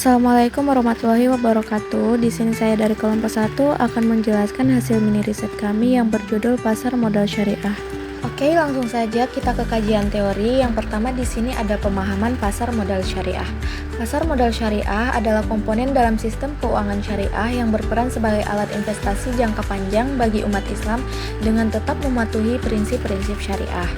Assalamualaikum warahmatullahi wabarakatuh. Di sini saya dari kelompok 1 akan menjelaskan hasil mini riset kami yang berjudul Pasar Modal Syariah. Oke, langsung saja kita ke kajian teori. Yang pertama di sini ada pemahaman pasar modal syariah. Pasar modal syariah adalah komponen dalam sistem keuangan syariah yang berperan sebagai alat investasi jangka panjang bagi umat Islam dengan tetap mematuhi prinsip-prinsip syariah.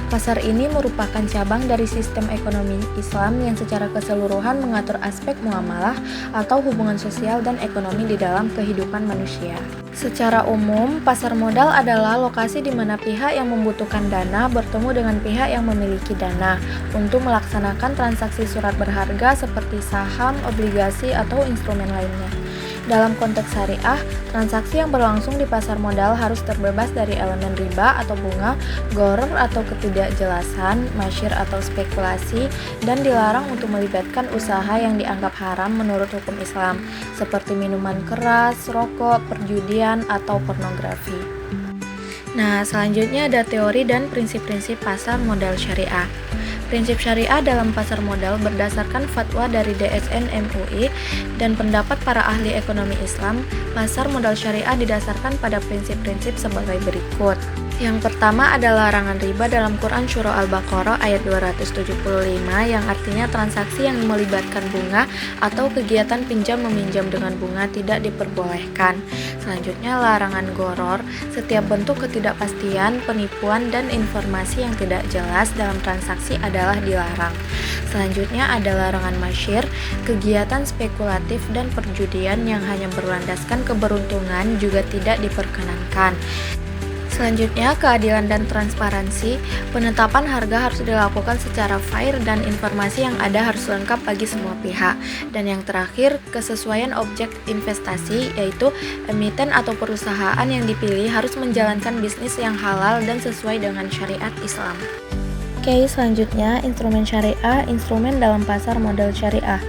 Pasar ini merupakan cabang dari sistem ekonomi Islam yang secara keseluruhan mengatur aspek muamalah atau hubungan sosial dan ekonomi di dalam kehidupan manusia. Secara umum, pasar modal adalah lokasi di mana pihak yang membutuhkan dana bertemu dengan pihak yang memiliki dana untuk melaksanakan transaksi surat berharga seperti saham, obligasi, atau instrumen lainnya. Dalam konteks syariah, transaksi yang berlangsung di pasar modal harus terbebas dari elemen riba atau bunga, gharar atau ketidakjelasan, masyir atau spekulasi, dan dilarang untuk melibatkan usaha yang dianggap haram menurut hukum Islam, seperti minuman keras, rokok, perjudian, atau pornografi. Nah, selanjutnya ada teori dan prinsip-prinsip pasar modal syariah. Prinsip syariah dalam pasar modal berdasarkan fatwa dari DSN MUI dan pendapat para ahli ekonomi Islam. Pasar modal syariah didasarkan pada prinsip-prinsip sebagai berikut. Yang pertama adalah larangan riba dalam Quran Surah Al-Baqarah ayat 275 yang artinya transaksi yang melibatkan bunga atau kegiatan pinjam-meminjam dengan bunga tidak diperbolehkan. Selanjutnya larangan gharar, setiap bentuk ketidakpastian, penipuan, dan informasi yang tidak jelas dalam transaksi adalah dilarang. Selanjutnya ada larangan masyir, kegiatan spekulatif dan perjudian yang hanya berlandaskan keberuntungan juga tidak diperkenankan. Selanjutnya, keadilan dan transparansi. Penetapan harga harus dilakukan secara fair dan informasi yang ada harus lengkap bagi semua pihak. Dan yang terakhir, kesesuaian objek investasi, yaitu emiten atau perusahaan yang dipilih harus menjalankan bisnis yang halal dan sesuai dengan syariat Islam. Oke, selanjutnya instrumen syariah, instrumen dalam pasar modal syariah.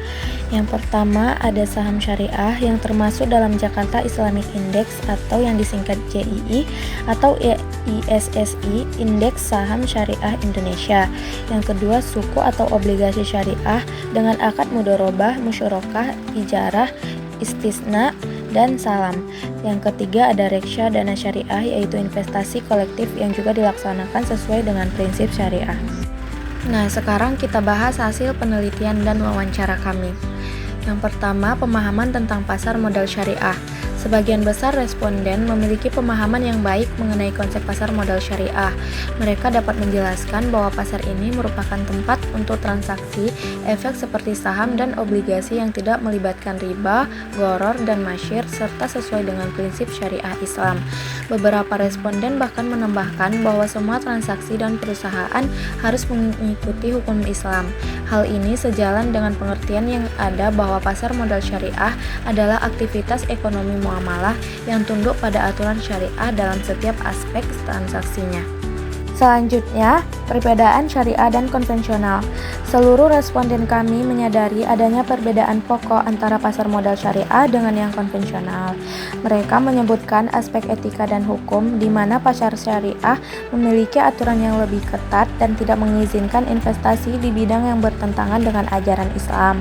Yang pertama ada saham syariah yang termasuk dalam Jakarta Islamic Index atau yang disingkat JII atau ISSI, Indeks Saham Syariah Indonesia. Yang kedua suku atau obligasi syariah dengan akad mudharabah, musyarakah, ijarah, istisna, dan salam. Yang ketiga ada reksa dana syariah yaitu investasi kolektif yang juga dilaksanakan sesuai dengan prinsip syariah. Nah, sekarang kita bahas hasil penelitian dan wawancara kami. Yang pertama, pemahaman tentang pasar modal syariah. Sebagian besar responden memiliki pemahaman yang baik mengenai konsep pasar modal syariah. Mereka dapat menjelaskan bahwa pasar ini merupakan tempat untuk transaksi efek seperti saham dan obligasi yang tidak melibatkan riba, gharar, dan masyir serta sesuai dengan prinsip syariah Islam. Beberapa responden bahkan menambahkan bahwa semua transaksi dan perusahaan harus mengikuti hukum Islam. Hal ini sejalan dengan pengertian yang ada bahwa pasar modal syariah adalah aktivitas ekonomi muamalah yang tunduk pada aturan syariah dalam setiap aspek transaksinya. Selanjutnya, perbedaan syariah dan konvensional. Seluruh responden kami menyadari adanya perbedaan pokok antara pasar modal syariah dengan yang konvensional. Mereka menyebutkan aspek etika dan hukum di mana pasar syariah memiliki aturan yang lebih ketat dan tidak mengizinkan investasi di bidang yang bertentangan dengan ajaran Islam,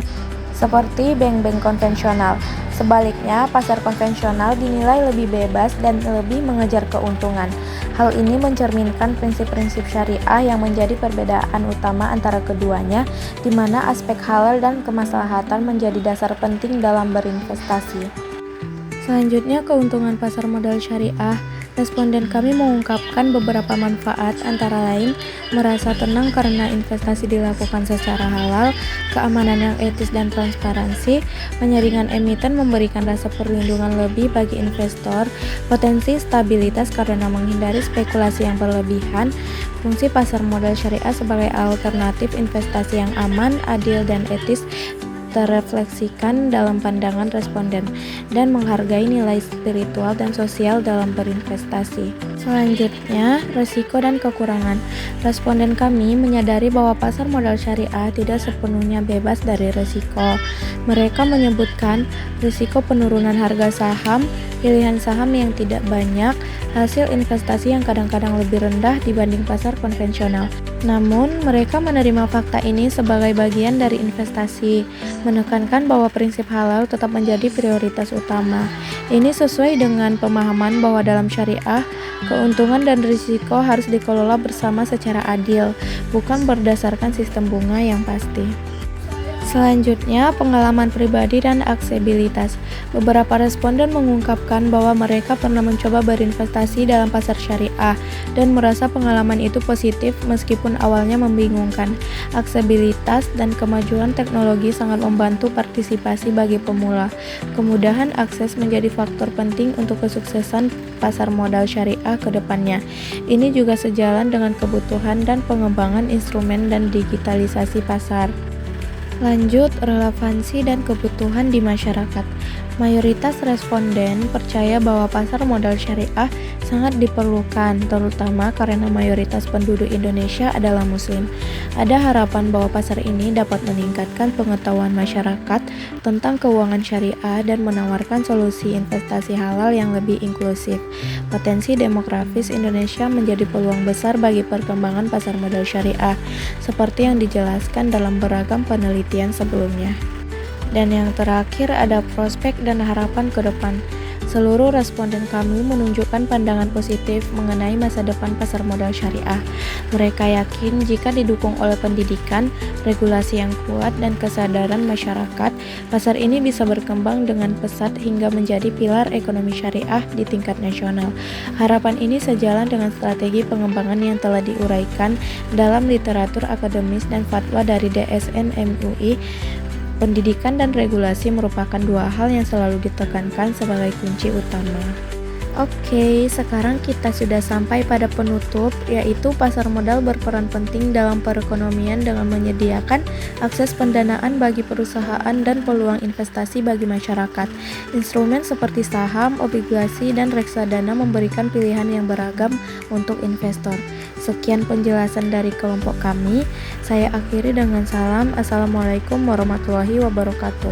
seperti bank-bank konvensional. Sebaliknya, pasar konvensional dinilai lebih bebas dan lebih mengejar keuntungan. Hal ini mencerminkan prinsip-prinsip syariah yang menjadi perbedaan utama antara keduanya, di mana aspek halal dan kemaslahatan menjadi dasar penting dalam berinvestasi. Selanjutnya, keuntungan pasar modal syariah. Responden kami mengungkapkan beberapa manfaat, antara lain merasa tenang karena investasi dilakukan secara halal, keamanan yang etis dan transparansi, penyaringan emiten memberikan rasa perlindungan lebih bagi investor, potensi stabilitas karena menghindari spekulasi yang berlebihan, fungsi pasar modal syariah sebagai alternatif investasi yang aman, adil, dan etis terrefleksikan dalam pandangan responden dan menghargai nilai spiritual dan sosial dalam berinvestasi. Selanjutnya, risiko dan kekurangan. Responden kami menyadari bahwa pasar modal syariah tidak sepenuhnya bebas dari risiko. Mereka menyebutkan risiko penurunan harga saham, pilihan saham yang tidak banyak, hasil investasi yang kadang-kadang lebih rendah dibanding pasar konvensional. Namun, mereka menerima fakta ini sebagai bagian dari investasi, menekankan bahwa prinsip halal tetap menjadi prioritas utama. Ini sesuai dengan pemahaman bahwa dalam syariah, keuntungan dan risiko harus dikelola bersama secara adil, bukan berdasarkan sistem bunga yang pasti. Selanjutnya, pengalaman pribadi dan aksesibilitas. Beberapa responden mengungkapkan bahwa mereka pernah mencoba berinvestasi dalam pasar syariah dan merasa pengalaman itu positif meskipun awalnya membingungkan. Aksesibilitas dan kemajuan teknologi sangat membantu partisipasi bagi pemula. Kemudahan akses menjadi faktor penting untuk kesuksesan pasar modal syariah ke depannya. Ini juga sejalan dengan kebutuhan dan pengembangan instrumen dan digitalisasi pasar. Lanjut, relevansi dan kebutuhan di masyarakat. Mayoritas responden percaya bahwa pasar modal syariah sangat diperlukan, terutama karena mayoritas penduduk Indonesia adalah Muslim. Ada harapan bahwa pasar ini dapat meningkatkan pengetahuan masyarakat tentang keuangan syariah dan menawarkan solusi investasi halal yang lebih inklusif. Potensi demografis Indonesia menjadi peluang besar bagi perkembangan pasar modal syariah, seperti yang dijelaskan dalam beragam penelitian sebelumnya. Dan yang terakhir ada prospek dan harapan ke depan. Seluruh responden kami menunjukkan pandangan positif mengenai masa depan pasar modal syariah. Mereka yakin jika didukung oleh pendidikan, regulasi yang kuat, dan kesadaran masyarakat, pasar ini bisa berkembang dengan pesat hingga menjadi pilar ekonomi syariah di tingkat nasional. Harapan ini sejalan dengan strategi pengembangan yang telah diuraikan dalam literatur akademis dan fatwa dari DSN MUI. Pendidikan dan regulasi merupakan dua hal yang selalu ditekankan sebagai kunci utama. Oke, sekarang kita sudah sampai pada penutup, yaitu pasar modal berperan penting dalam perekonomian dengan menyediakan akses pendanaan bagi perusahaan dan peluang investasi bagi masyarakat. Instrumen seperti saham, obligasi, dan reksadana memberikan pilihan yang beragam untuk investor. Sekian penjelasan dari kelompok kami. Saya akhiri dengan salam. Assalamualaikum warahmatullahi wabarakatuh.